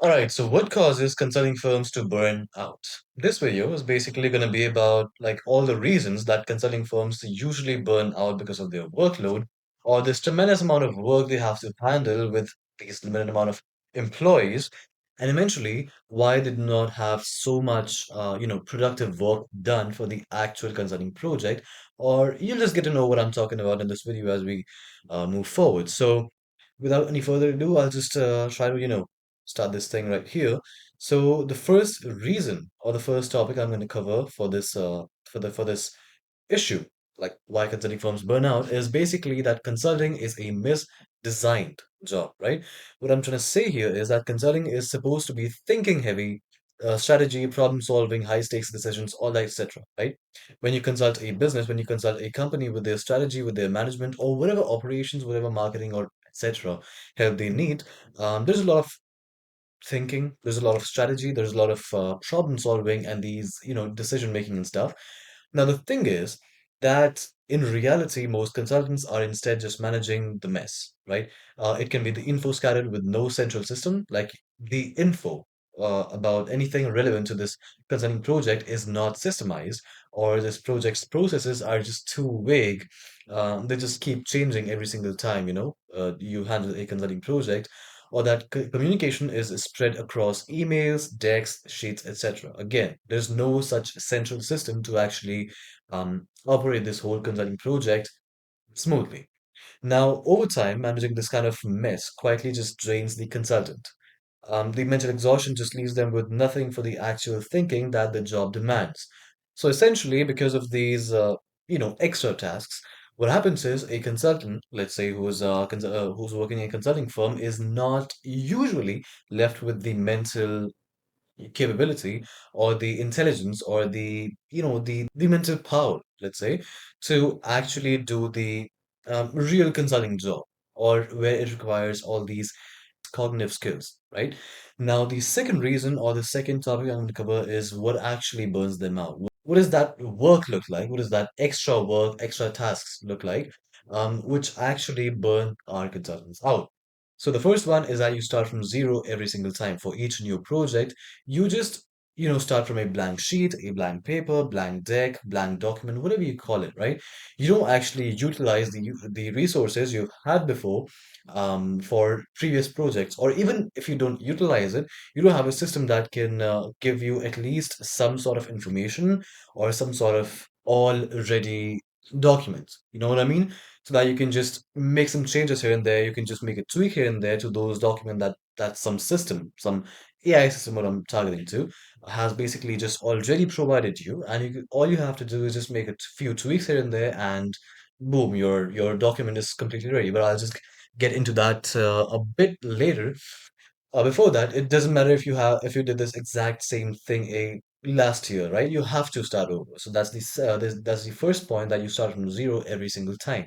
All right, so what causes consulting firms to burn out? This video is basically going to be about like all the reasons that consulting firms usually burn out because of their workload or this tremendous amount of work they have to handle with these limited amount of employees, and eventually why they do not have so much productive work done for the actual consulting project. Or you'll just get to know what I'm talking about in this video as we move forward. So without any further ado, I'll just try to start this thing right here. So the first reason or the first topic I'm going to cover for this for this issue, like why consulting firms burn out, is basically that consulting is a misdesigned job, right? What I'm trying to say here is that consulting is supposed to be thinking heavy, strategy, problem solving, high stakes decisions, all that, etc. Right? When you consult a business, when you consult a company with their strategy, with their management, or whatever operations, whatever marketing or etc. help they need, there's a lot of thinking, there's a lot of strategy, there's a lot of problem solving and these, decision making and stuff. Now, the thing is that in reality, most consultants are instead just managing the mess, right? It can be the info scattered with no central system, like the info about anything relevant to this consulting project is not systemized, or this project's processes are just too vague. They just keep changing every single time, you handle a consulting project, or that communication is spread across emails, decks, sheets, etc. Again, there's no such central system to actually operate this whole consulting project smoothly. Now, over time, managing this kind of mess quietly just drains the consultant. The mental exhaustion just leaves them with nothing for the actual thinking that the job demands. So essentially, because of these, extra tasks, what happens is a consultant, let's say who's working in a consulting firm, is not usually left with the mental capability or the intelligence or the mental power, let's say, to actually do the real consulting job or where it requires all these cognitive skills, right? Now, the second reason or the second topic I'm going to cover is what actually burns them out. What does that work look like? What does that extra work, extra tasks look like, which actually burn our consultants out? So the first one is that you start from zero every single time for each new project. You just start from a blank sheet, a blank paper, blank deck, blank document, whatever you call it, right? You don't actually utilize the resources you've had before for previous projects, or even if you don't utilize it, you don't have a system that can give you at least some sort of information or some sort of already document. You know what I mean? So that you can just make some changes here and there. You can just make a tweak here and there to those documents that some system, some AI system, what I'm targeting to, has basically just already provided you, and all you have to do is just make a few tweaks here and there, and boom, your document is completely ready. But I'll just get into that a bit later. Before that, it doesn't matter if you did this exact same thing a last year, right? You have to start over. So that's the first point, that you start from zero every single time.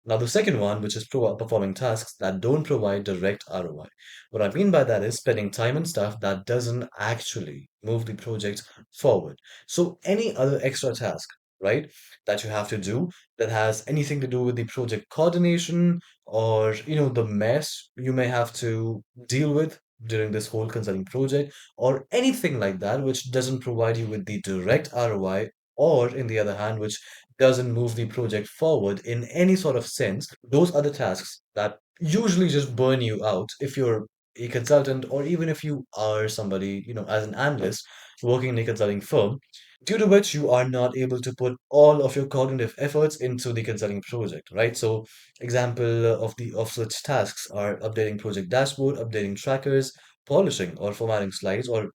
Now, the second one, which is performing tasks that don't provide direct ROI. What I mean by that is spending time and stuff that doesn't actually move the project forward. So any other extra task, right, that you have to do that has anything to do with the project coordination, or the mess you may have to deal with during this whole consulting project, or anything like that which doesn't provide you with the direct ROI, or in the other hand which doesn't move the project forward in any sort of sense. Those are the tasks that usually just burn you out if you're a consultant, or even if you are somebody, as an analyst working in a consulting firm, due to which you are not able to put all of your cognitive efforts into the consulting project, right? So example of such tasks are updating project dashboard, updating trackers, polishing or formatting slides, or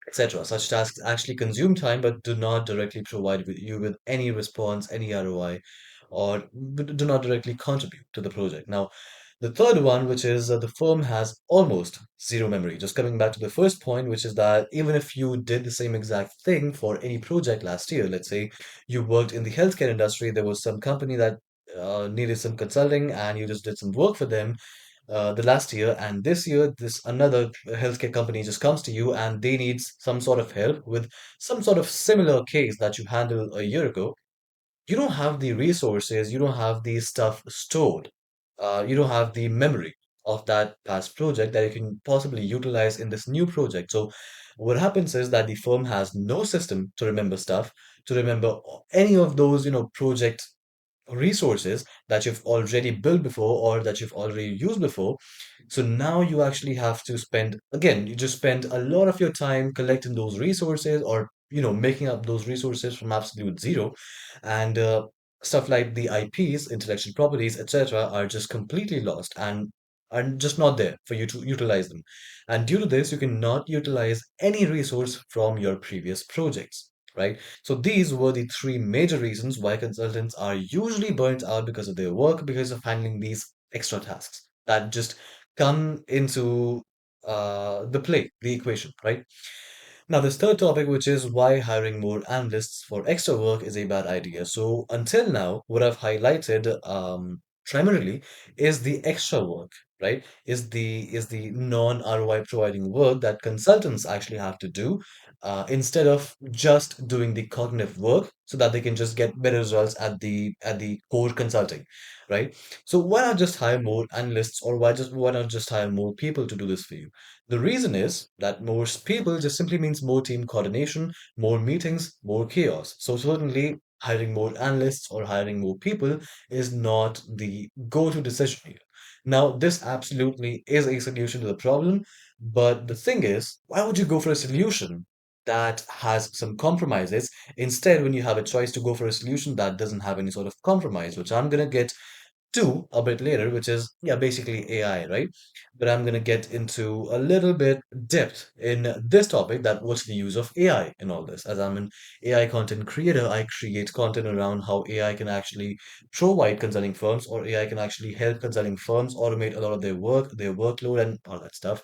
etc. Such tasks actually consume time but do not directly provide you with any response, any ROI, or do not directly contribute to the project. Now, the third one, which is the firm has almost zero memory. Just coming back to the first point, which is that even if you did the same exact thing for any project last year, let's say you worked in the healthcare industry, there was some company that needed some consulting, and you just did some work for them the last year, and this year this another healthcare company just comes to you and they need some sort of help with some sort of similar case that you handled a year ago. You don't have the resources, you don't have the stuff stored, you don't have the memory of that past project that you can possibly utilize in this new project. So what happens is that the firm has no system to remember stuff, to remember any of those, project resources that you've already built before or that you've already used before. So now you actually have to spend, again, you just spend a lot of your time collecting those resources or, making up those resources from absolute zero. And stuff like the IPs, intellectual properties, etc., are just completely lost and are just not there for you to utilize them. And due to this, you cannot utilize any resource from your previous projects, right? So these were the three major reasons why consultants are usually burnt out because of their work, because of handling these extra tasks that just come into the equation, right? Now, this third topic, which is why hiring more analysts for extra work is a bad idea. So, until now, what I've highlighted primarily is the extra work, right? Is the non-ROI providing work that consultants actually have to do instead of just doing the cognitive work, so that they can just get better results at the core consulting, right? So, why not just hire more analysts, or why not just hire more people to do this for you? The reason is that more people just simply means more team coordination, more meetings, more chaos. So certainly hiring more analysts or hiring more people is not the go-to decision here. Now, this absolutely is a solution to the problem, but the thing is, why would you go for a solution that has some compromises instead when you have a choice to go for a solution that doesn't have any sort of compromise, which I'm gonna get to a bit later, which is, yeah, basically AI, right? But I'm going to get into a little bit depth in this topic, that what's the use of AI in all this. As I'm an AI content creator, I create content around how AI can actually provide consulting firms, or AI can actually help consulting firms automate a lot of their work, their workload, and all that stuff.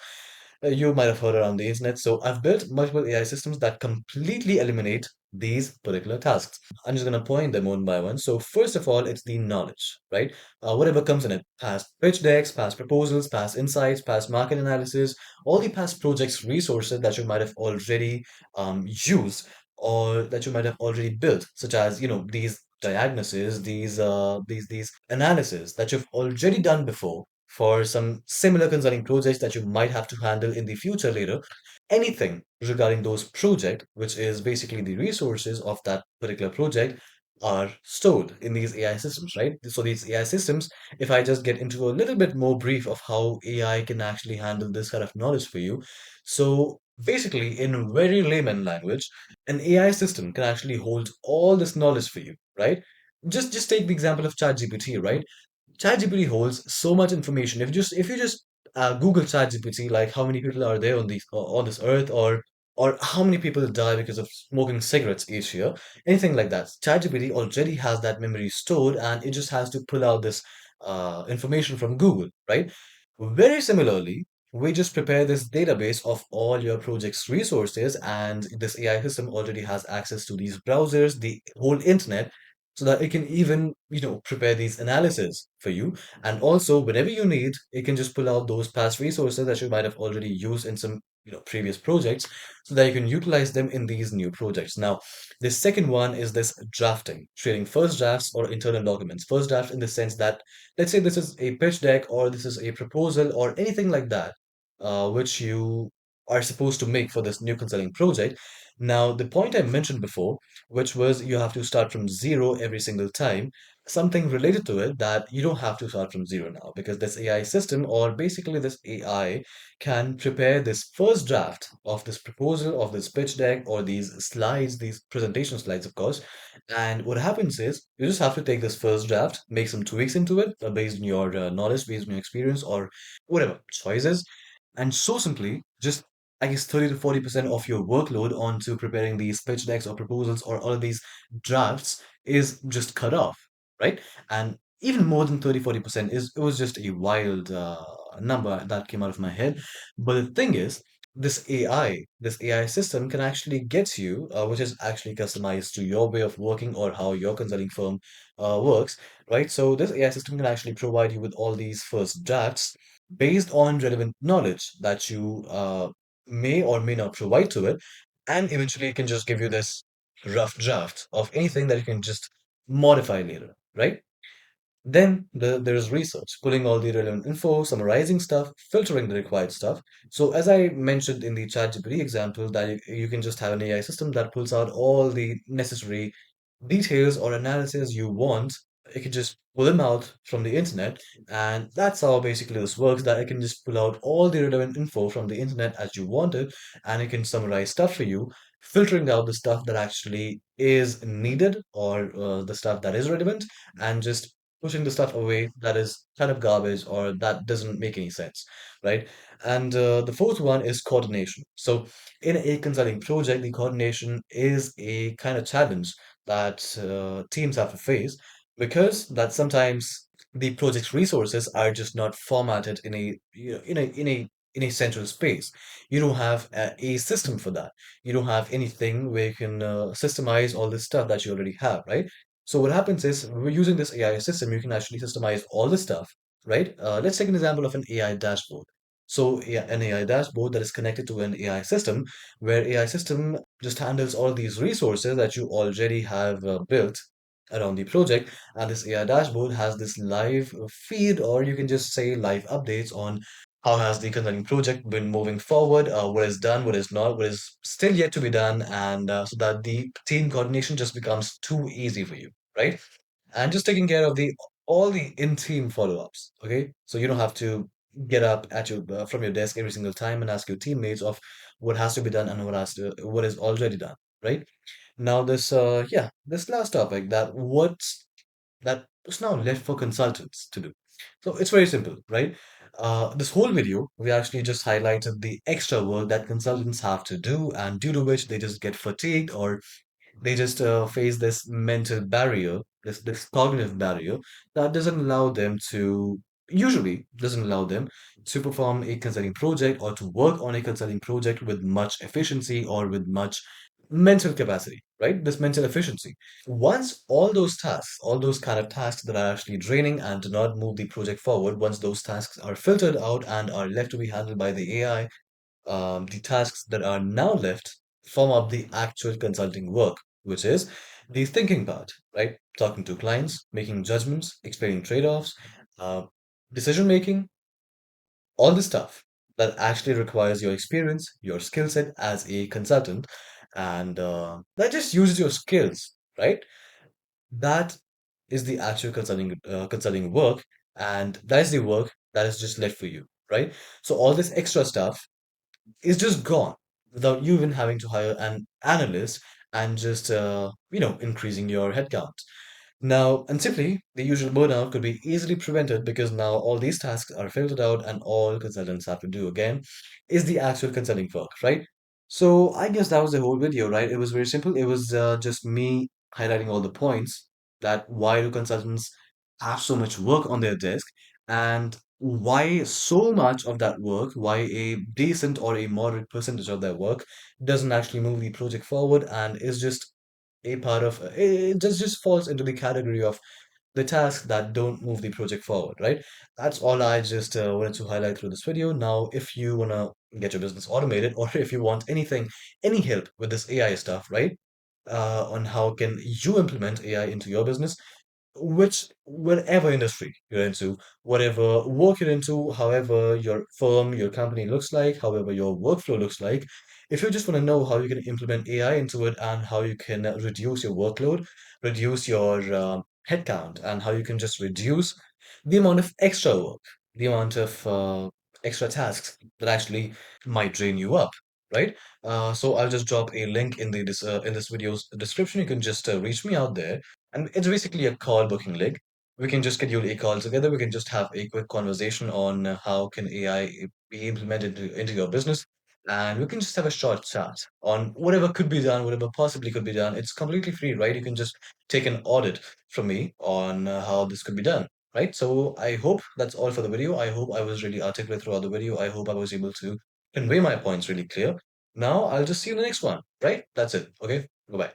You might have heard around the internet. So I've built multiple AI systems that completely eliminate these particular tasks. I'm just going to point them one by one. So first of all, it's the knowledge, right? Whatever comes in it, past pitch decks, past proposals, past insights, past market analysis, all the past projects resources that you might have already used, or that you might have already built, such as, these diagnoses, these analysis that you've already done before for some similar consulting projects that you might have to handle in the future later. Anything regarding those project, which is basically the resources of that particular project, are stored in these AI systems, right? So these AI systems, if I just get into a little bit more brief of how AI can actually handle this kind of knowledge for you. So basically, in very layman language, an AI system can actually hold all this knowledge for you, right? Just take the example of ChatGPT, right? ChatGPT holds so much information. If you just Google ChatGPT, like how many people are there on this earth, or how many people die because of smoking cigarettes each year, anything like that, ChatGPT already has that memory stored, and it just has to pull out this information from Google, right? Very similarly, we just prepare this database of all your project's resources, and this AI system already has access to these browsers, the whole internet, so that it can even, prepare these analysis for you. And also, whenever you need, it can just pull out those past resources that you might have already used in some, previous projects, so that you can utilize them in these new projects. Now, the second one is this drafting, creating first drafts or internal documents. First draft in the sense that, let's say this is a pitch deck, or this is a proposal, or anything like that, which you are supposed to make for this new consulting project. Now, the point I mentioned before, which was you have to start from zero every single time, something related to it, that you don't have to start from zero now, because this AI system, or basically this AI, can prepare this first draft of this proposal, of this pitch deck, or these slides, these presentation slides, of course. And what happens is you just have to take this first draft, make some tweaks into it based on your knowledge, based on your experience, or whatever choices, and so simply just, I guess, 30 to 40% of your workload onto preparing these pitch decks or proposals or all of these drafts is just cut off, right? And even more than 30-40% is, it was just a wild number that came out of my head. But the thing is, this AI system can actually get you, which is actually customized to your way of working or how your consulting firm works, right? So this AI system can actually provide you with all these first drafts based on relevant knowledge that you may or may not provide to it. And eventually it can just give you this rough draft of anything that you can just modify later, right? There's research, pulling all the relevant info, summarizing stuff, filtering the required stuff. So as I mentioned in the ChatGPT example, that you can just have an AI system that pulls out all the necessary details or analysis you want. You can just pull them out from the internet, and that's how basically this works. That it can just pull out all the relevant info from the internet as you want it, and it can summarize stuff for you, filtering out the stuff that actually is needed or the stuff that is relevant, and just pushing the stuff away that is kind of garbage or that doesn't make any sense, right? And the fourth one is coordination. So in a consulting project, the coordination is a kind of challenge that teams have to face because that sometimes the project's resources are just not formatted in a in a central space. You don't have a system for that. You don't have anything where you can systemize all this stuff that you already have, right? So what happens is we're using this AI system, you can actually systemize all the stuff, right? Let's take an example of an AI dashboard. So yeah, an AI dashboard that is connected to an AI system, where AI system just handles all these resources that you already have built around the project. And this AI dashboard has this live feed, or you can just say live updates on how has the consulting project been moving forward, what is done, what is not, what is still yet to be done, and so that the team coordination just becomes too easy for you, right? And just taking care of the all the in-team follow-ups. Okay, so you don't have to get up at your from your desk every single time and ask your teammates of what has to be done and what is already done, right? Now this last topic, that was now left for consultants to do. So it's very simple, right? This whole video, we actually just highlighted the extra work that consultants have to do, and due to which they just get fatigued or they just face this mental barrier, this cognitive barrier that doesn't allow them to usually doesn't allow them to perform a consulting project or to work on a consulting project with much efficiency or with much mental capacity, right? This mental efficiency. Once all those tasks, all those kind of tasks that are actually draining and do not move the project forward, once those tasks are filtered out and are left to be handled by the AI, the tasks that are now left form up the actual consulting work, which is the thinking part, right? Talking to clients, making judgments, explaining trade-offs, uh, decision making, all the stuff that actually requires your experience, your skill set as a consultant, and that just uses your skills, right? That is the actual consulting work, and that is the work that is just left for you, right? So all this extra stuff is just gone without you even having to hire an analyst and just increasing your headcount. Now, and simply, the usual burnout could be easily prevented because now all these tasks are filtered out and all consultants have to do again is the actual consulting work, right? So I guess that was the whole video, right? It was very simple. It was just me highlighting all the points that why do consultants have so much work on their desk and why so much of that work, why a decent or a moderate percentage of their work doesn't actually move the project forward and is just a part of it just falls into the category of the tasks that don't move the project forward, right? That's all I just wanted to highlight through this video. Now, if you want to get your business automated or if you want any help with this AI stuff, right? On how can you implement AI into your business, which whatever industry you're into, whatever work you're into, however your firm, your company looks like, however your workflow looks like, if you just want to know how you can implement AI into it and how you can reduce your workload, reduce your headcount, and how you can just reduce the amount of extra work, the amount of extra tasks that actually might drain you up, right? So I'll just drop a link in in this video's description. You can just reach me out there, and it's basically a call booking link. We can just schedule a call together. We can just have a quick conversation on how can AI be implemented into your business. And we can just have a short chat on whatever could be done, whatever possibly could be done. It's completely free, right? You can just take an audit from me on how this could be done, right? So I hope that's all for the video. I hope I was really articulate throughout the video. I hope I was able to convey my points really clear. Now I'll just see you in the next one, right? That's it. Okay. Goodbye.